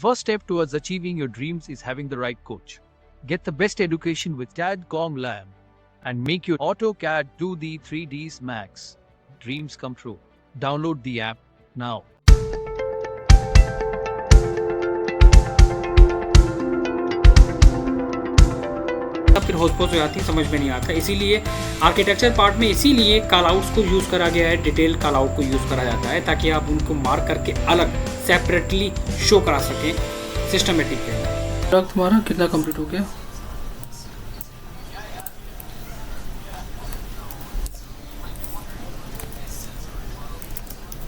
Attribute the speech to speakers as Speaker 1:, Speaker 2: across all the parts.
Speaker 1: first step towards achieving your dreams is having the right coach. Get the best education with CAD/COM Lab and make your AutoCAD do the 3Ds Max. Dreams come true. Download the app now.
Speaker 2: फिर होच-पोच हो जाती है, समझ में नहीं आता। इसीलिए architecture part में इसीलिए कॉल आउट्स को यूज़ करा गया है, डिटेल कॉल आउट को यूज़ करा जाता है ताकि आप उनको मार्क करके अलग सेपरेटली शो करा सकें सिस्टमेटिक वे। तुम्हारा कितना कंप्लीट हो गया?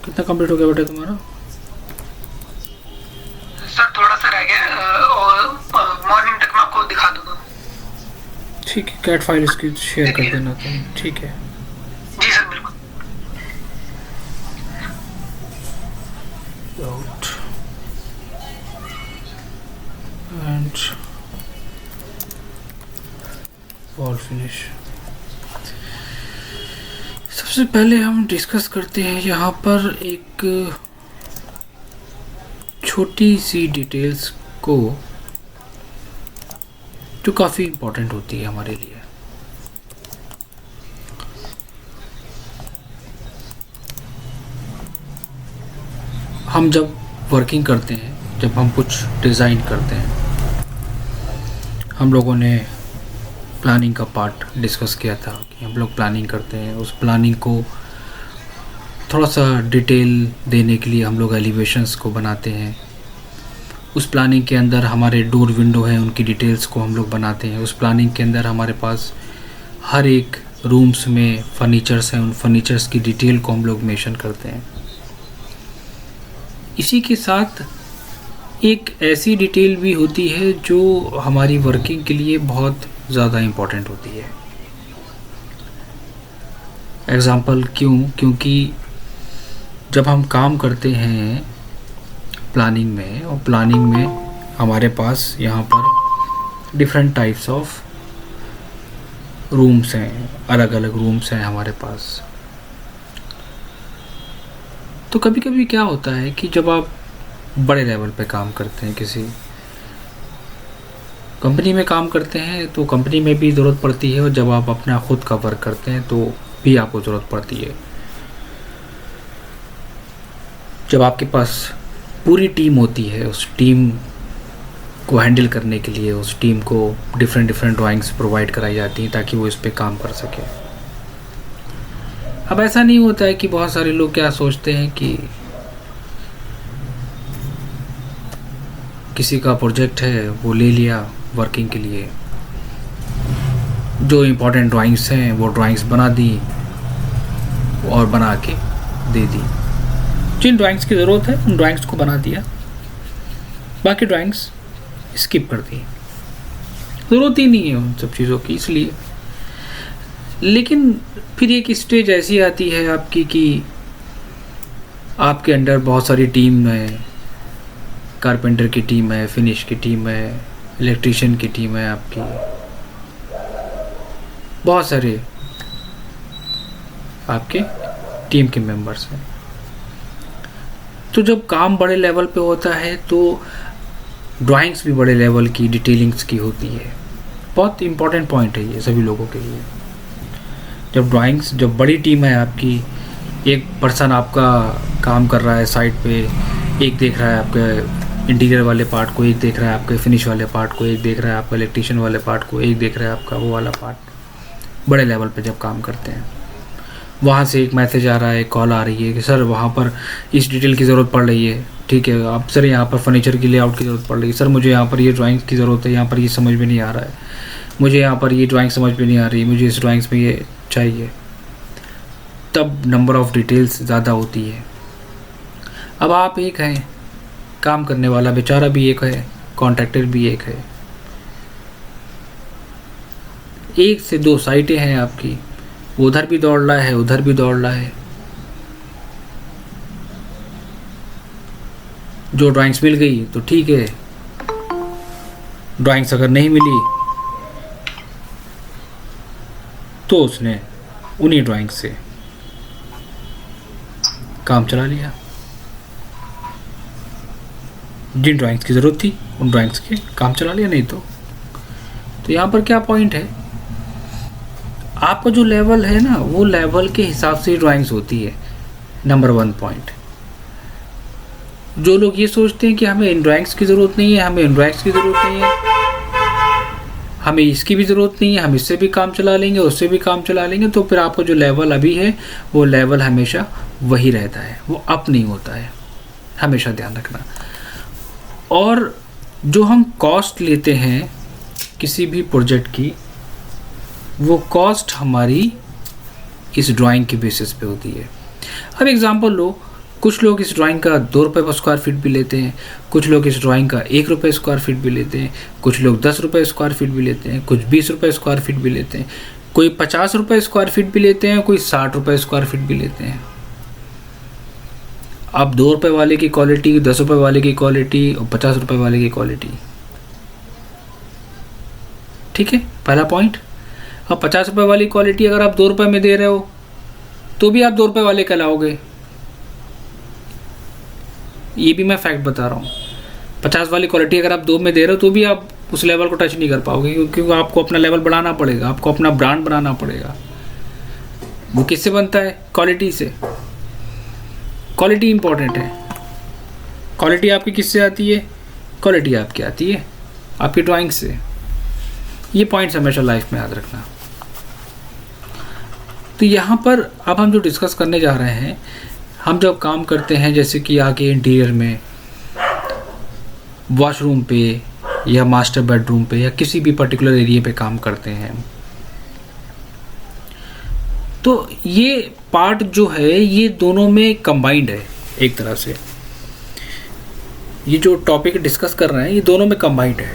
Speaker 2: कितना कंप्लीट हो गया बेटा तुम्हारा?
Speaker 3: सर थोड़ा सा रह गया और मॉर्निंग तक मैं आपको दिखा दूंगा।
Speaker 2: ठीक है, कैट फाइल इसकी शेयर कर देना तुम। ठीक है
Speaker 3: जी सर, बिल्कुल।
Speaker 2: Out and wall finish. सबसे पहले हम डिस्कस करते हैं यहाँ पर एक छोटी सी डिटेल्स को जो काफ़ी इम्पोर्टेंट होती है हमारे लिए। हम जब वर्किंग करते हैं, जब हम कुछ डिज़ाइन करते हैं, हम लोगों ने प्लानिंग का पार्ट डिस्कस किया था कि हम लोग प्लानिंग करते हैं, उस प्लानिंग को थोड़ा सा डिटेल देने के लिए हम लोग एलिवेशंस को बनाते हैं। उस प्लानिंग के अंदर हमारे डोर विंडो है, उनकी डिटेल्स को हम लोग बनाते हैं। उस प्लानिंग के अंदर हमारे पास हर एक रूम्स में फर्नीचर्स हैं, उन फर्नीचर्स की डिटेल को हम लोग मेंशन करते हैं। इसी के साथ एक ऐसी डिटेल भी होती है जो हमारी वर्किंग के लिए बहुत ज़्यादा इम्पोर्टेंट होती है। एग्ज़ाम्पल क्योंकि जब हम काम करते हैं प्लानिंग में, और प्लानिंग में हमारे पास यहाँ पर डिफरेंट टाइप्स ऑफ रूम्स हैं, अलग अलग रूम्स हैं हमारे पास। तो कभी कभी क्या होता है कि जब आप बड़े लेवल पे काम करते हैं, किसी कंपनी में काम करते हैं, तो कंपनी में भी ज़रूरत पड़ती है, और जब आप अपना खुद का वर्क करते हैं तो भी आपको ज़रूरत पड़ती है। जब आपके पास पूरी टीम होती है, उस टीम को हैंडल करने के लिए उस टीम को डिफरेंट ड्राइंग्स प्रोवाइड कराई जाती हैं ताकि वो इस पे काम कर सके। अब ऐसा नहीं होता है कि बहुत सारे लोग क्या सोचते हैं कि किसी का प्रोजेक्ट है, वो ले लिया वर्किंग के लिए, जो इम्पोर्टेंट ड्राइंग्स हैं वो ड्राइंग्स बना दी और बना के दे दी। जिन ड्राइंग्स की ज़रूरत है उन ड्राइंग्स को बना दिया, बाकी ड्राइंग्स स्किप कर दी, ज़रूरत ही नहीं है उन सब चीज़ों की। इसलिए लेकिन फिर एक स्टेज ऐसी आती है आपकी कि आपके अंडर बहुत सारी टीम है, कारपेंटर की टीम है, फिनिश की टीम है, इलेक्ट्रीशियन की टीम है, आपकी बहुत सारे आपके टीम के मेंबर्स हैं। तो जब काम बड़े लेवल पे होता है तो ड्राइंग्स भी बड़े लेवल की, डिटेलिंग्स की होती है। बहुत इम्पोर्टेंट पॉइंट है ये सभी लोगों के लिए। जब बड़ी टीम है आपकी, एक पर्सन आपका काम कर रहा है साइड पे, एक देख रहा है आपके इंटीरियर वाले पार्ट को, एक देख रहा है आपके फिनिश वाले पार्ट को, एक देख रहा है आपका इलेक्ट्रीशियन वाले पार्ट को, एक देख रहा है आपका वो वाला पार्ट। बड़े लेवल पे जब काम करते हैं, वहाँ से एक मैसेज आ रहा है, कॉल आ रही है कि सर वहाँ पर इस डिटेल की ज़रूरत पड़ रही है, ठीक है आप सर यहाँ पर फर्नीचर की लेआउट की ज़रूरत पड़ रही है, सर मुझे यहाँ पर ये ड्राइंग्स की ज़रूरत है, यहाँ पर ये समझ में नहीं आ रहा है, मुझे यहाँ पर ये ड्राइंग समझ में नहीं आ रही, मुझे इस ड्राइंग्स में ये चाहिए। तब नंबर ऑफ़ डिटेल्स ज़्यादा होती है। अब आप एक हैं, काम करने वाला बेचारा भी एक है, कॉन्ट्रैक्टर भी एक है, एक से दो साइटें हैं आपकी, उधर भी दौड़ रहा है, उधर भी दौड़ रहा है। जो ड्राइंग्स मिल गई तो ठीक है, ड्राइंग्स अगर नहीं मिली तो उसने उन्हीं ड्राइंग से काम चला लिया। जिन ड्राइंग्स की ज़रूरत थी उन ड्राइंग्स के काम चला लिया, नहीं तो यहाँ पर क्या पॉइंट है, आपका जो लेवल है ना वो लेवल के हिसाब से ड्राइंग्स होती है। नंबर 1 पॉइंट, जो लोग ये सोचते हैं कि हमें इन ड्राइंग्स की ज़रूरत नहीं है, हमें इन ड्राइंग्स की ज़रूरत नहीं है, हमें इसकी भी ज़रूरत नहीं है, हम इससे भी काम चला लेंगे, उससे भी काम चला लेंगे, तो फिर आपका जो लेवल अभी है वो लेवल हमेशा वही रहता है, वो अप नहीं होता है, हमेशा ध्यान रखना। और जो हम कॉस्ट लेते हैं किसी भी प्रोजेक्ट की, वो कॉस्ट हमारी इस ड्राइंग के बेसिस पे होती है। अब एग्जांपल लो, कुछ लोग इस ड्राइंग का 2 रुपये पर स्क्वायर फीट भी लेते हैं, कुछ लोग इस ड्राइंग का 1 रुपये स्क्वायर फीट भी लेते हैं, कुछ लोग 10 रुपये स्क्वायर फीट भी लेते हैं, कुछ 20 रुपये स्क्वायर फीट भी लेते हैं, कोई 50 रुपये स्क्वायर फीट भी लेते हैं, कोई 60 रुपये स्क्वायर फीट भी लेते हैं। अब 2 रुपये वाले की क्वालिटी, 10 रुपये वाले की क्वालिटी और 50 रुपये वाले की क्वालिटी, ठीक है, पहला पॉइंट। अब 50 रुपये वाली क्वालिटी अगर आप 2 रुपये में दे रहे हो तो भी आप 2 रुपये वाले कहलाओगे, ये भी मैं फैक्ट बता रहा हूँ। 50 वाली क्वालिटी अगर आप 2 में दे रहे हो तो भी आप उस लेवल को टच नहीं कर पाओगे, क्योंकि आपको अपना लेवल बढ़ाना पड़ेगा, आपको अपना ब्रांड बनाना पड़ेगा। वो किससे बनता है? क्वालिटी से। क्वालिटी इंपॉर्टेंट है। क्वालिटी आपकी किससे आती है? क्वालिटी आपकी आती है आपकी ड्राइंग से। ये पॉइंट्स हमेशा लाइफ में याद रखना। तो यहाँ पर अब हम जो डिस्कस करने जा रहे हैं, हम जब काम करते हैं जैसे कि आगे इंटीरियर में, वॉशरूम पे या मास्टर बेडरूम पे या किसी भी पर्टिकुलर एरिया पे काम करते हैं, तो ये पार्ट जो है ये दोनों में कंबाइंड है एक तरह से। ये जो टॉपिक डिस्कस कर रहे हैं ये दोनों में कंबाइंड है।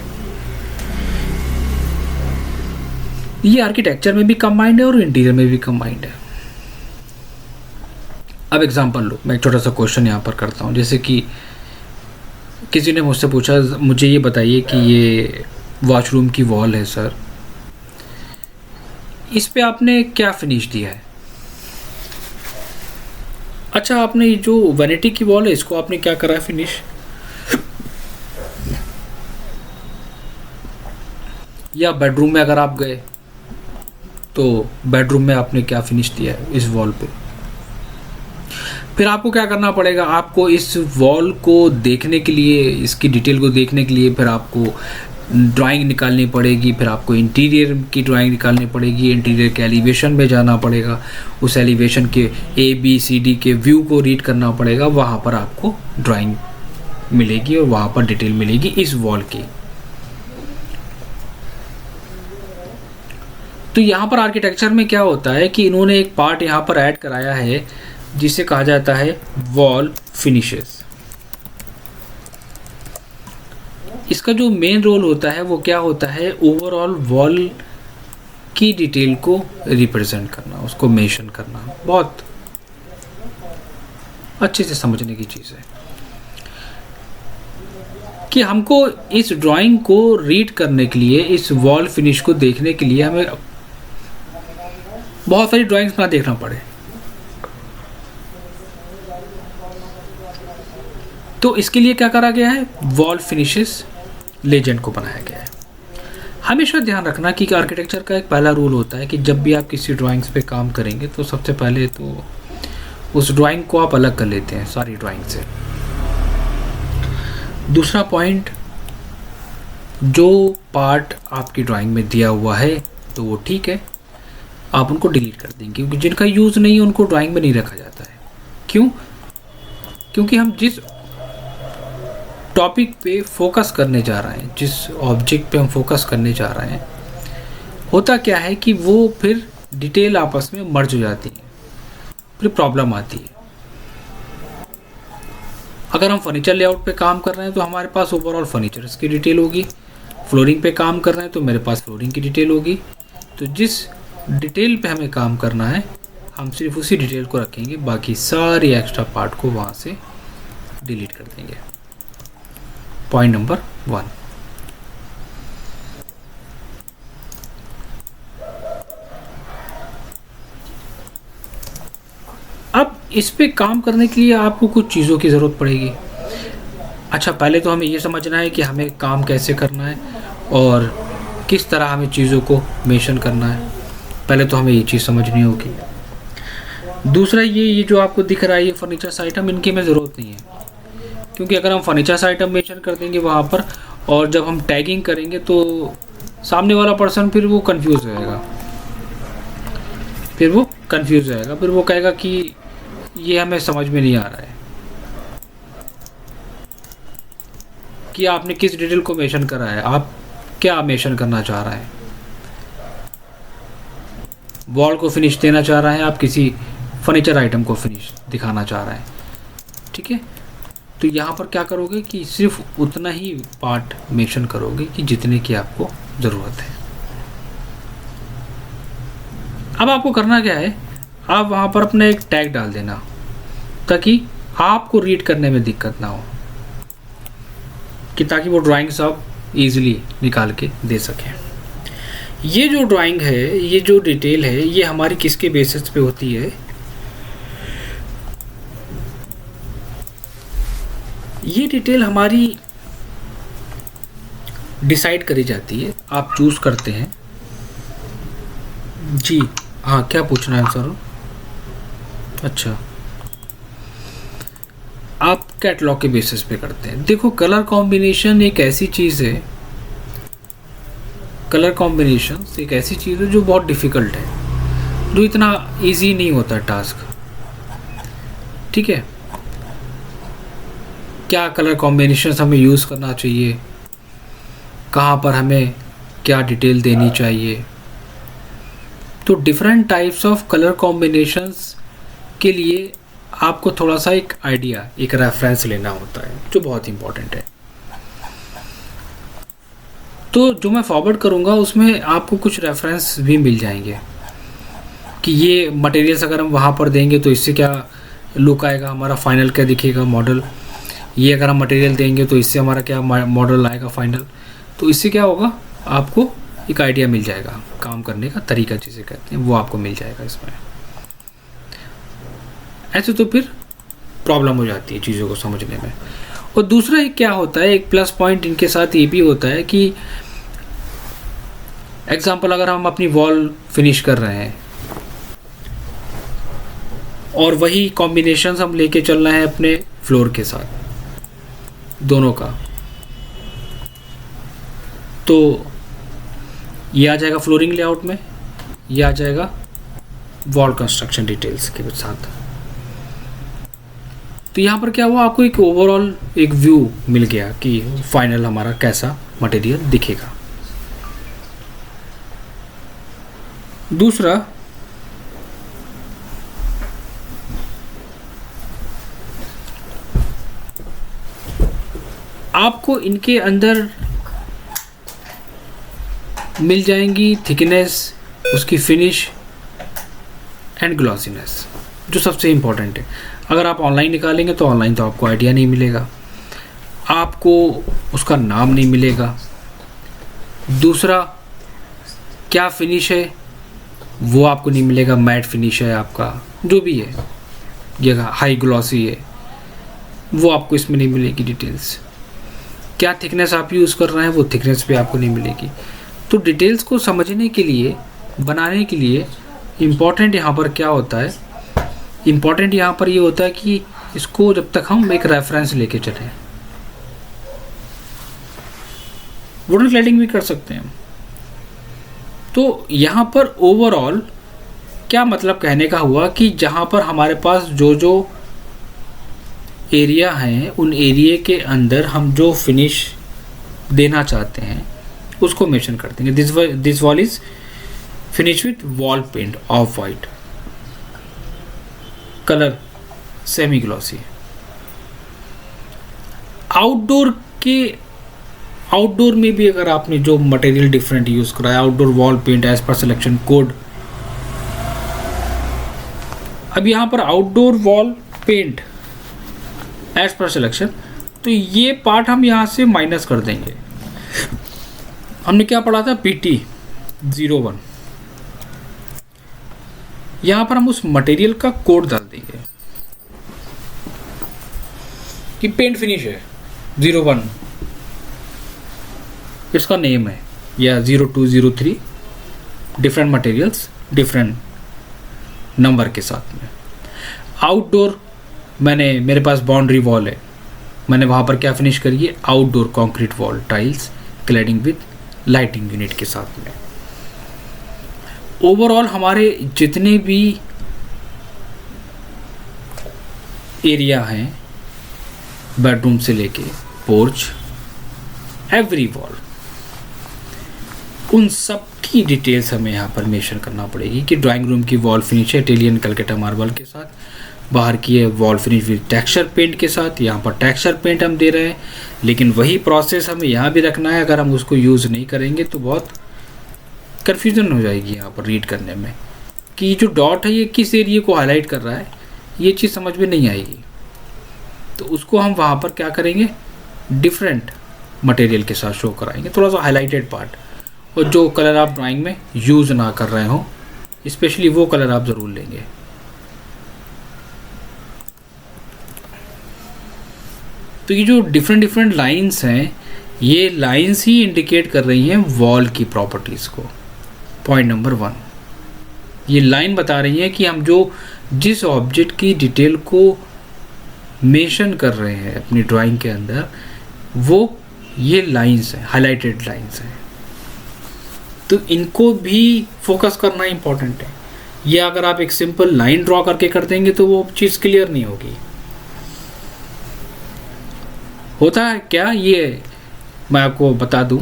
Speaker 2: ये आर्किटेक्चर में भी कंबाइंड है और इंटीरियर में भी कंबाइंड है। अब एग्जांपल लो, मैं एक छोटा सा क्वेश्चन यहाँ पर करता हूँ। जैसे कि किसी ने मुझसे पूछा, मुझे ये बताइए कि ये वॉशरूम की वॉल है सर, इस पे आपने क्या फिनिश दिया है? अच्छा, आपने ये जो वैनिटी की वॉल है इसको आपने क्या करा है फिनिश? या बेडरूम में अगर आप गए तो बेडरूम में आपने क्या फिनिश दिया है इस वॉल पे? फिर आपको क्या करना पड़ेगा? आपको इस वॉल को देखने के लिए, इसकी डिटेल को देखने के लिए फिर आपको ड्राइंग निकालनी पड़ेगी, फिर आपको इंटीरियर की ड्राइंग निकालनी पड़ेगी, इंटीरियर के एलिवेशन में जाना पड़ेगा, उस एलिवेशन के ABCD के व्यू को रीड करना पड़ेगा, वहाँ पर आपको ड्राइंग मिलेगी और वहाँ पर डिटेल मिलेगी इस वॉल की। तो यहाँ पर आर्किटेक्चर में क्या होता है कि इन्होंने एक पार्ट यहाँ पर ऐड कराया है जिसे कहा जाता है वॉल फिनिशेस। इसका जो मेन रोल होता है वो क्या होता है? ओवरऑल वॉल की डिटेल को रिप्रेजेंट करना, उसको मेंशन करना। बहुत अच्छे से समझने की चीज़ है कि हमको इस ड्राइंग को रीड करने के लिए, इस वॉल फिनिश को देखने के लिए हमें बहुत सारी ड्राइंग्स ना देखना पड़े। तो इसके लिए क्या करा गया है? वॉल फिनिशेस लेजेंड को बनाया गया है। हमेशा ध्यान रखना कि आर्किटेक्चर का एक पहला रूल होता है कि जब भी आप किसी ड्राइंग्स पे काम करेंगे तो सबसे पहले तो उस ड्राइंग को आप अलग कर लेते हैं सारी ड्राइंग से। दूसरा पॉइंट, जो पार्ट आपकी ड्राइंग में दिया हुआ है तो वो ठीक है, आप उनको डिलीट कर देंगे, क्योंकि जिनका यूज़ नहीं है उनको ड्राइंग में नहीं रखा जाता है। क्यों? क्योंकि हम जिस टॉपिक पे फोकस करने जा रहे हैं, जिस ऑब्जेक्ट पे हम फोकस करने जा रहे हैं, होता क्या है कि वो फिर डिटेल आपस में मर्ज हो जाती है, फिर प्रॉब्लम आती है। अगर हम फर्नीचर लेआउट पे काम कर रहे हैं तो हमारे पास ओवरऑल फर्नीचर्स की डिटेल होगी, फ्लोरिंग पे काम कर रहे हैं तो मेरे पास फ्लोरिंग की डिटेल होगी। तो जिस डिटेल पे हमें काम करना है हम सिर्फ उसी डिटेल को रखेंगे, बाकी सारी एक्स्ट्रा पार्ट को वहाँ से डिलीट कर देंगे। Point number 1। अब इस पे काम करने के लिए आपको कुछ चीज़ों की ज़रूरत पड़ेगी। अच्छा, पहले तो हमें ये समझना है कि हमें काम कैसे करना है और किस तरह हमें चीज़ों को मेंशन करना है। पहले तो हमें ये चीज़ समझनी होगी। दूसरा, ये जो आपको दिख रहा है ये फर्नीचर्स आइटम, इनकी हमें ज़रूरत नहीं है, क्योंकि अगर हम फर्नीचर्स आइटम मेंशन कर देंगे वहाँ पर और जब हम टैगिंग करेंगे तो सामने वाला पर्सन फिर वो कंफ्यूज हो जाएगा, फिर वो कहेगा कि ये हमें समझ में नहीं आ रहा है कि आपने किस डिटेल को मेंशन करा है, आप क्या मेंशन करना चाह रहे हैं। वॉल को फिनिश देना चाह रहे हैं, आप किसी फर्नीचर आइटम को फिनिश दिखाना चाह रहे हैं, ठीक है। तो यहाँ पर क्या करोगे कि सिर्फ उतना ही पार्ट मेंशन करोगे कि जितने की आपको ज़रूरत है। अब आपको करना क्या है, आप वहाँ पर अपना एक टैग डाल देना ताकि आपको रीड करने में दिक्कत ना हो, कि ताकि वो ड्राइंग्स आप इजीली निकाल के दे सकें। ये जो ड्राइंग है, ये जो डिटेल है, ये हमारी किसके बेसिस पे होती है, ये डिटेल हमारी डिसाइड करी जाती है, आप चूज करते हैं। जी हाँ, क्या पूछना है सर? अच्छा, आप कैटलॉग के बेसिस पे करते हैं। देखो, कलर कॉम्बिनेशन एक ऐसी चीज़ है, कलर कॉम्बिनेशन एक ऐसी चीज़ है जो बहुत डिफ़िकल्ट है, जो इतना इजी नहीं होता टास्क, ठीक है। क्या कलर कॉम्बिनेशन हमें यूज़ करना चाहिए, कहाँ पर हमें क्या डिटेल देनी चाहिए, तो different types of colour combinations के लिए आपको थोड़ा सा एक आइडिया, एक रेफरेंस लेना होता है, जो बहुत इंपॉर्टेंट है। तो जो मैं फॉरवर्ड करूँगा उसमें आपको कुछ रेफरेंस भी मिल जाएंगे कि ये मटेरियल्स अगर हम वहाँ पर देंगे तो इससे क्या लुक आएगा, हमारा फाइनल क्या दिखेगा मॉडल। ये अगर हम मटेरियल देंगे तो इससे हमारा क्या मॉडल आएगा फाइनल। तो इससे क्या होगा, आपको एक आइडिया मिल जाएगा, काम करने का तरीका जिसे कहते हैं वो आपको मिल जाएगा इसमें। ऐसे तो फिर प्रॉब्लम हो जाती है चीज़ों को समझने में। और दूसरा एक क्या होता है, एक प्लस पॉइंट इनके साथ ये भी होता है कि एग्जांपल अगर हम अपनी वॉल फिनिश कर रहे हैं और वही कॉम्बिनेशंस हम लेके चल रहे हैं अपने फ्लोर के साथ, दोनों का, तो ये आ जाएगा फ्लोरिंग लेआउट में, ये आ जाएगा वॉल कंस्ट्रक्शन डिटेल्स के साथ। तो यहाँ पर क्या हुआ, आपको एक ओवरऑल एक व्यू मिल गया कि फाइनल हमारा कैसा मटेरियल दिखेगा। दूसरा, आपको इनके अंदर मिल जाएंगी थिकनेस, उसकी फिनिश एंड ग्लॉसीनेस, जो सबसे इम्पोर्टेंट है। अगर आप ऑनलाइन निकालेंगे तो ऑनलाइन तो आपको आइडिया नहीं मिलेगा, आपको उसका नाम नहीं मिलेगा। दूसरा, क्या फिनिश है वो आपको नहीं मिलेगा, मैट फिनिश है आपका, जो भी है, ये हाई ग्लॉसी है, वो आपको इसमें नहीं मिलेगी डिटेल्स। क्या थिकनेस आप यूज़ कर रहे हैं वो थिकनेस भी आपको नहीं मिलेगी। तो डिटेल्स को समझने के लिए, बनाने के लिए इम्पॉर्टेंट यहाँ पर क्या होता है, इम्पॉर्टेंट यहाँ पर ये होता है कि इसको जब तक हम एक रेफरेंस लेके चलें, वुडन क्लैडिंग भी कर सकते हैं। तो यहाँ पर ओवरऑल क्या मतलब कहने का हुआ कि जहाँ पर हमारे पास जो जो एरिया हैं, उन एरिया के अंदर हम जो फिनिश देना चाहते हैं उसको मेंशन कर देंगे। This wall is finish with wall paint of white, colour semi glossy. Outdoor में भी अगर आपने जो मटेरियल डिफरेंट यूज करा है, outdoor wall paint as per selection code. अब यहाँ पर outdoor wall paint as per selection, तो ये पार्ट हम यहाँ से माइनस कर देंगे। हमने क्या पढ़ा था, PT01, यहाँ पर हम उस मटेरियल का कोड डाल देंगे कि पेंट फिनिश है 01 इसका नेम है, या 0203 डिफरेंट मटेरियल्स डिफरेंट नंबर के साथ में। आउटडोर मेरे पास बाउंड्री वॉल है, मैंने वहाँ पर क्या फिनिश करी है, outdoor concrete wall tiles cladding with lighting unit के साथ में। ओवरऑल हमारे जितने भी एरिया हैं, बेडरूम से लेके पोर्च, एवरी वॉल, उन सब की डिटेल्स हमें यहाँ पर मेंशन करना पड़ेगी कि ड्राइंग रूम की वॉल फिनिश है इटालियन कलकत्ता मार्बल के साथ, बाहर की है wall finish with texture paint के साथ। यहाँ पर टेक्सचर पेंट हम दे रहे हैं, लेकिन वही प्रोसेस हमें यहाँ भी रखना है। अगर हम उसको यूज़ नहीं करेंगे तो बहुत कन्फ्यूज़न हो जाएगी यहाँ पर रीड करने में कि जो डॉट है ये किस एरिया को हाईलाइट कर रहा है, ये चीज़ समझ में नहीं आएगी। तो उसको हम वहाँ पर क्या करेंगे, डिफरेंट मटेरियल के साथ शो कराएंगे, थोड़ा सा हाईलाइटेड पार्ट। और जो कलर आप ड्राइंग में यूज़ ना कर रहे हो, स्पेशली वो कलर आप ज़रूर लेंगे। तो ये जो डिफरेंट लाइंस हैं, ये लाइंस ही इंडिकेट कर रही हैं वॉल की प्रॉपर्टीज़ को। पॉइंट नंबर 1, ये लाइन बता रही है कि हम जिस ऑब्जेक्ट की डिटेल को मेंशन कर रहे हैं अपनी ड्राइंग के अंदर, वो ये लाइंस हैं, हाईलाइटेड लाइंस हैं। तो इनको भी फोकस करना इम्पोर्टेंट है। ये अगर आप एक सिंपल लाइन ड्रॉ करके कर देंगे तो वो चीज़ क्लियर नहीं होगी। होता है क्या, ये मैं आपको बता दूं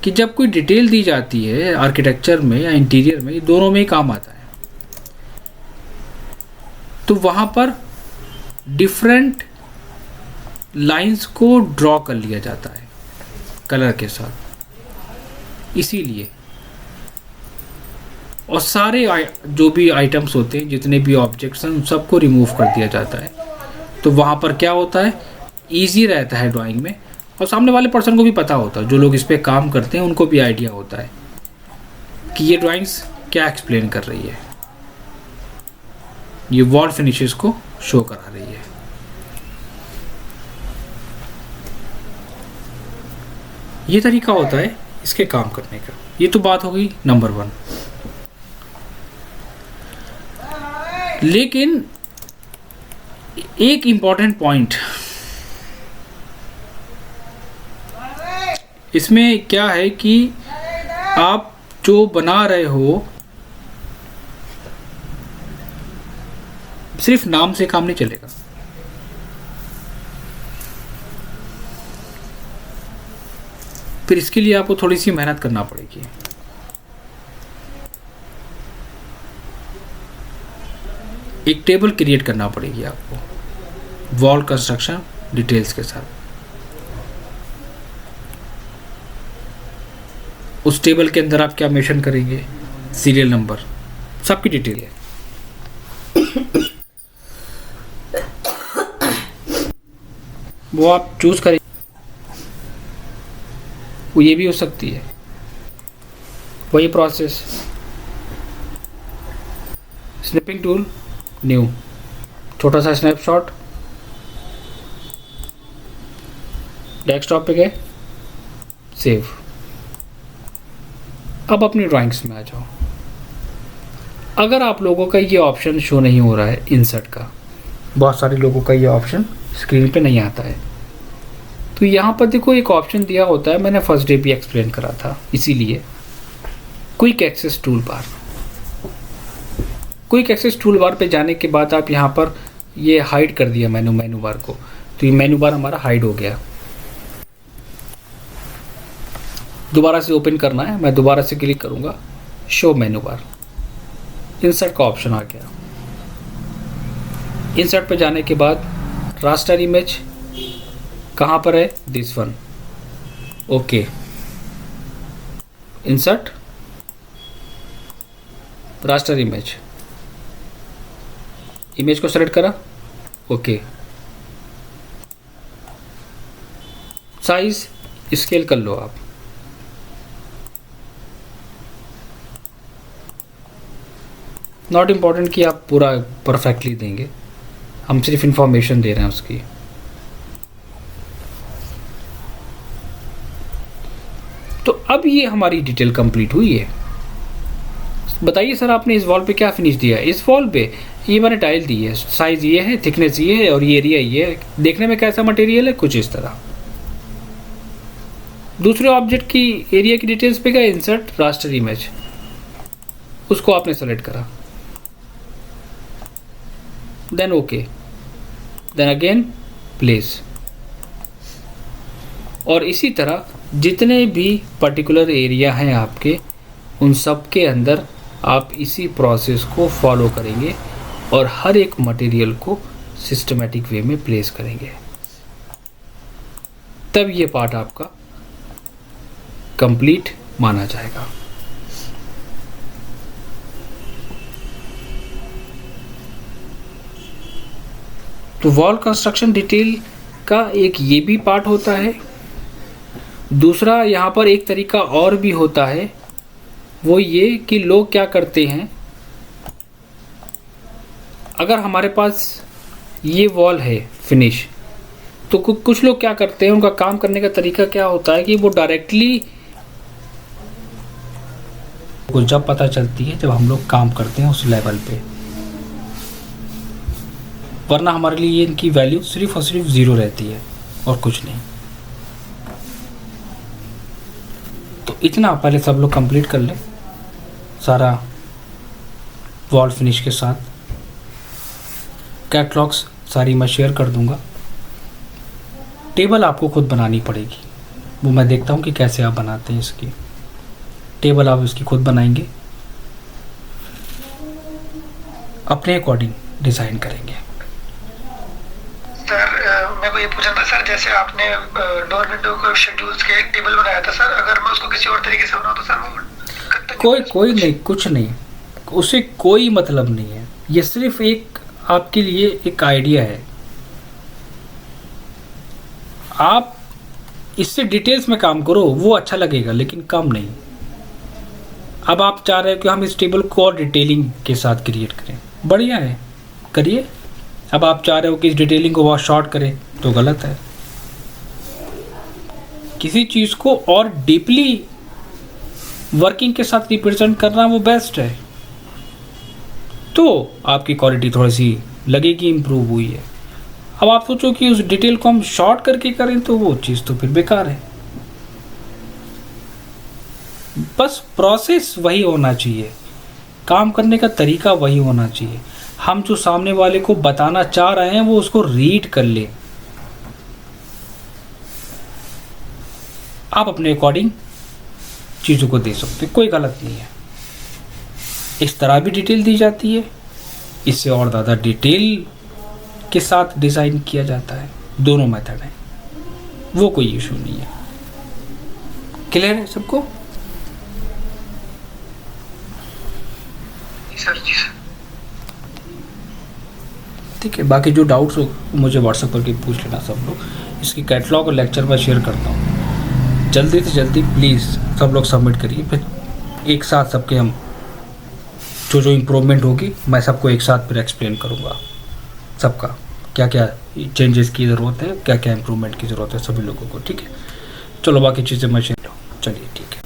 Speaker 2: कि जब कोई डिटेल दी जाती है आर्किटेक्चर में या इंटीरियर में, ये दोनों में ही काम आता है। तो वहाँ पर डिफरेंट लाइंस को ड्रॉ कर लिया जाता है कलर के साथ, इसीलिए। और सारे जो भी आइटम्स होते हैं, जितने भी ऑब्जेक्ट्स हैं, उन सबको रिमूव कर दिया जाता है। तो वहाँ पर क्या होता है, ईजी रहता है ड्राइंग में, और सामने वाले पर्सन को भी पता होता है, जो लोग इस पर काम करते हैं उनको भी आइडिया होता है कि ये ड्राइंग्स क्या एक्सप्लेन कर रही है, ये वॉल फिनिशेस को शो करा रही है। ये तरीका होता है इसके काम करने का। ये तो बात हो गई नंबर 1। लेकिन एक इम्पॉर्टेंट पॉइंट इसमें क्या है कि आप जो बना रहे हो, सिर्फ नाम से काम नहीं चलेगा। फिर इसके लिए आपको थोड़ी सी मेहनत करना पड़ेगी। एक टेबल क्रिएट करना पड़ेगी आपको वॉल कंस्ट्रक्शन डिटेल्स के साथ। उस टेबल के अंदर आप क्या मेंशन करेंगे, सीरियल नंबर, सबकी डिटेल है। वो आप चूज करेंगे। वो ये भी हो सकती है, वही प्रोसेस, स्निपिंग टूल, न्यू, छोटा सा स्नैपशॉट, डेस्कटॉप पे गए, सेव। अब अपनी ड्राइंग्स में आ जाओ। अगर आप लोगों का ये ऑप्शन शो नहीं हो रहा है इंसर्ट का, बहुत सारे लोगों का ये ऑप्शन स्क्रीन पे नहीं आता है, तो यहाँ पर देखो एक ऑप्शन दिया होता है, मैंने फर्स्ट डे भी एक्सप्लेन करा था, इसीलिए quick access tool bar. Quick access tool bar पे जाने के बाद आप यहाँ पर ये हाइड कर दिया मेनू बार को, तो ये मेनू बार हमारा हाइड हो गया। दोबारा से ओपन करना है, मैं दोबारा से क्लिक करूँगा, शो मेनू बार, इंसर्ट का ऑप्शन आ गया। इंसर्ट पे जाने के बाद रास्टर इमेज कहाँ पर है, this one, okay. Insert raster image, image को सेलेक्ट करा, ओके। साइज स्केल कर लो आप, नॉट इम्पॉर्टेंट कि आप पूरा परफेक्टली देंगे, हम सिर्फ इंफॉर्मेशन दे रहे हैं उसकी। अब ये हमारी डिटेल कंप्लीट हुई है। बताइए सर आपने इस वॉल पे क्या फिनिश दिया है? इस वॉल पे ये मैंने टाइल दी है, साइज ये है, थिकनेस ये है और ये एरिया ये है। देखने में कैसा मटेरियल है? कुछ इस तरह। दूसरे ऑब्जेक्ट की एरिया की डिटेल्स पे गए, इंसर्ट रास्टर इमेज, उसको आपने सेलेक्ट करा, then okay, then again place. और इसी तरह जितने भी पर्टिकुलर एरिया हैं आपके, उन सब के अंदर आप इसी प्रोसेस को फॉलो करेंगे और हर एक मटेरियल को सिस्टमेटिक वे में प्लेस करेंगे। तब ये पार्ट आपका कंप्लीट माना जाएगा। तो वॉल कंस्ट्रक्शन डिटेल का एक ये भी पार्ट होता है। दूसरा यहाँ पर एक तरीका और भी होता है, वो ये कि लोग क्या करते हैं, अगर हमारे पास ये वॉल है फिनिश, तो कुछ लोग क्या करते हैं, उनका काम करने का तरीका क्या होता है कि वो डायरेक्टली, को जब पता चलती है जब हम लोग काम करते हैं उस लेवल पे, वरना हमारे लिए ये इनकी वैल्यू सिर्फ और सिर्फ 0 रहती है और कुछ नहीं। तो इतना पहले सब लोग कंप्लीट कर लें सारा वॉल फिनिश के साथ। कैटलॉग्स सारी मैं शेयर कर दूंगा। टेबल आपको खुद बनानी पड़ेगी, वो मैं देखता हूँ कि कैसे आप बनाते हैं। इसकी टेबल आप इसकी खुद बनाएंगे, अपने अकॉर्डिंग डिज़ाइन करेंगे।
Speaker 3: सर मेरे को ये पूछना था सर, जैसे आपने डोर विंडो को शेड्यूल्स के एक टेबल बनाया था सर, अगर मैं उसको किसी और तरीके से बनाऊं तो सर वो
Speaker 2: कोई नहीं, कुछ नहीं, उसे कोई मतलब नहीं है। ये सिर्फ एक आपके लिए एक आइडिया है। आप इससे डिटेल्स में काम करो, वो अच्छा लगेगा, लेकिन कम नहीं। अब आप चाह रहे हो कि हम इस टेबल को और डिटेलिंग के साथ क्रिएट करें, बढ़िया है, करिए। अब आप चाह रहे हो कि इस डिटेलिंग को बहुत शॉर्ट करें, तो गलत है। किसी चीज़ को और डीपली वर्किंग के साथ रिप्रेजेंट करना वो बेस्ट है, तो आपकी क्वालिटी थोड़ी सी लगेगी इम्प्रूव हुई है। अब आप सोचो कि उस डिटेल को हम शॉर्ट करके करें, तो वो चीज़ तो फिर बेकार है। बस प्रोसेस वही होना चाहिए, काम करने का तरीका वही होना चाहिए। हम जो सामने वाले को बताना चाह रहे हैं वो उसको रीड कर ले। आप अपने अकॉर्डिंग चीज़ों को दे सकते, कोई गलत नहीं है। इस तरह भी डिटेल दी जाती है, इससे और ज़्यादा डिटेल के साथ डिज़ाइन किया जाता है। दोनों मेथड हैं, वो कोई इशू नहीं है। क्लियर है सबको?
Speaker 3: सर जी सर।
Speaker 2: ठीक है, बाकी जो डाउट्स हो मुझे व्हाट्सएप करके पूछ लेना सब लोग। इसकी कैटलॉग और लेक्चर मैं शेयर करता हूँ। जल्दी से जल्दी प्लीज़ सब लोग सबमिट करिए, फिर एक साथ सबके हम जो इम्प्रूवमेंट होगी मैं सबको एक साथ फिर एक्सप्लेन करूँगा। सबका क्या क्या चेंजेस की ज़रूरत है, क्या क्या इम्प्रूवमेंट की ज़रूरत है सभी लोगों को। ठीक है, चलो बाकी चीज़ें मैं शेयर, चलिए ठीक है।